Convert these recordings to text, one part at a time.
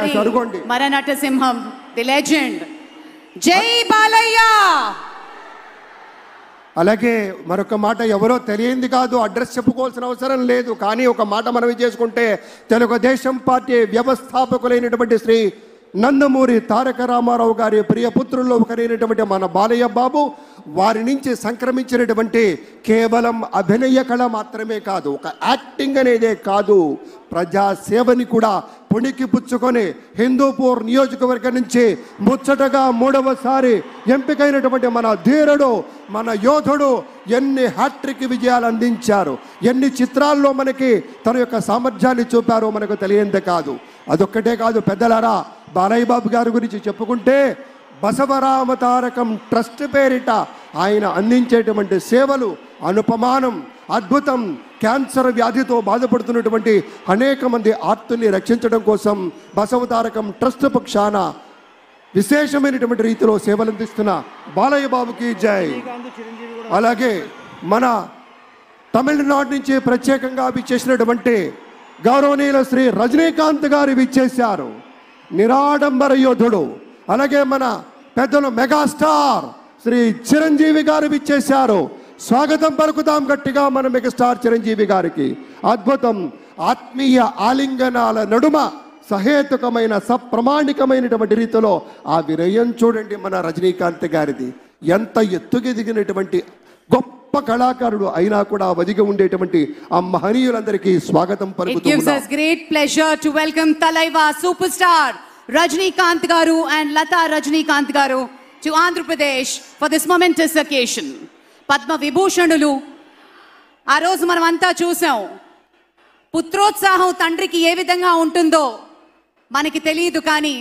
ఒకసారి మరనట సింహం the legend జై బాలయ్య. అలాగే మరొక మాట ఎవరో తెలియంది కాదు, అడ్రస్ చెప్పుకోవాల్సిన అవసరం లేదు, కానీ ఒక మాట మనవి చేసుకుంటే తెలుగుదేశం పార్టీ వ్యవస్థాపకులైనటువంటి శ్రీ నందమూరి తారక రామారావు గారి ప్రియ పుత్రుల్లో ఒకరైనటువంటి మన బాలయ్య బాబు వారి నుంచి సంక్రమించినటువంటి కేవలం అభినయ కళ మాత్రమే కాదు, ఒక యాక్టింగ్ అనేదే కాదు, ప్రజాసేవని కూడా పుణికి పుచ్చుకొని హిందూపూర్ నియోజకవర్గం నుంచి ముచ్చటగా 3వసారి ఎంపికైనటువంటి మన ధీరుడు, మన యోధుడు ఎన్ని హ్యాట్రిక్ విజయాలు అందించారు, ఎన్ని చిత్రాల్లో మనకి తన యొక్క సామర్థ్యాన్ని చూపారో మనకు తెలియందే కాదు. అదొక్కటే కాదు పెద్దలారా, బాలయ్య బాబు గారి గురించి చెప్పుకుంటే బసవరామ తారకం ట్రస్ట్ పేరిట ఆయన అందించేటువంటి సేవలు అనుపమానం, అద్భుతం. క్యాన్సర్ వ్యాధితో బాధపడుతున్నటువంటి అనేక మంది ఆర్తుల్ని రక్షించడం కోసం బసవతారకం ట్రస్ట్ పక్షాన విశేషమైనటువంటి రీతిలో సేవలు అందిస్తున్న బాలయ్య బాబుకి జై. అలాగే మన తమిళనాడు నుంచి ప్రత్యేకంగా విచ్చేసినటువంటి గౌరవనీయుల శ్రీ రజనీకాంత్ గారు విచ్చేశారు, నిరాడంబర యోధుడు. అలాగే మన పెద్దలు మెగాస్టార్ శ్రీ చిరంజీవి గారు విచ్చేశారు. స్వాగతం పలుకుతాం గట్టిగా మన మెగాస్టార్ చిరంజీవి గారికి. అద్భుతం. ఆత్మీయ ఆలింగనాల నడుమ సహేతుకమైన సప్రమాణికమైనటువంటి రీతిలో ఆ వినయం చూడండి మన రజనీకాంత్ గారిది. ఎంత ఎత్తుకెదిగినటువంటి గొప్ప కళాకారుడు అయినా కూడా వదిగి ఉండేటువంటి ఆ మహనీయులందరికీ స్వాగతం పలుకుతున్నాం. It gives us great pleasure to welcome Talaiva superstar Rajinikanth garu and Lata Rajinikanth garu to Andhra Pradesh for this momentous occasion. Padma Vibhushanulu ఆ రోజు మనం అంతా చూసాం. పుత్రోత్సాహం తండ్రికి ఏ విధంగా ఉంటుందో మనకి తెలియదు, కానీ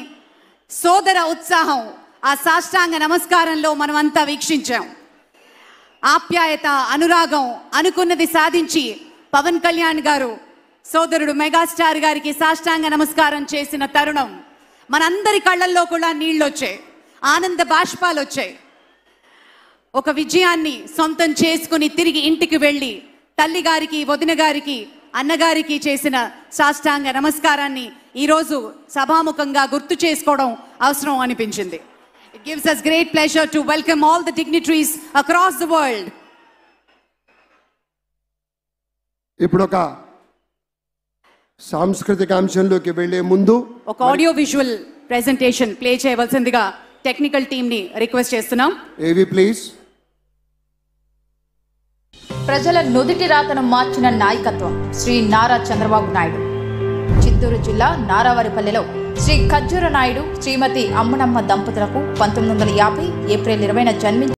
సోదర ఉత్సాహం ఆ సాష్టాంగ నమస్కారంలో మనం అంతా వీక్షించాం. ఆప్యాయత, అనురాగం, అనుకున్నది సాధించి పవన్ కళ్యాణ్ గారు సోదరుడు మెగాస్టార్ గారికి సాష్టాంగ నమస్కారం చేసిన తరుణం మనందరి కళ్ళల్లో కూడా నీళ్ళు వచ్చాయి, ఆనంద బాష్పాలు వచ్చాయి. ఒక విజయాన్ని సొంతం చేసుకుని తిరిగి ఇంటికి వెళ్ళి తల్లి గారికి, వదిన గారికి, అన్నగారికి చేసిన సాష్టాంగ నమస్కారాన్ని ఈరోజు సభాముఖంగా గుర్తు చేసుకోవడం అవసరం అనిపించింది. It gives us great pleasure to welcome all the dignitaries across the world. ఇప్పుడు ఒక సాంస్కృతిక అంశంలోకి వెళ్లే ముందు ఒక ఆడియో విజువల్ ప్రెజెంటేషన్ ప్లే చేయవలసిందిగా టెక్నికల్ టీమ్ ని రిక్వెస్ట్ చేస్తున్నాం. ఏవి ప్లీజ్. ప్రజల నుదిటి రాతను మార్చిన నాయకత్వం శ్రీ నారా చంద్రబాబు నాయుడు. చిత్తూరు జిల్లా నారావారిపల్లెలో శ్రీ ఖజ్జూర నాయుడు శ్రీమతి అమ్మనమ్మ దంపతులకు 1950 ఏప్రిల్ 20న జన్మించారు.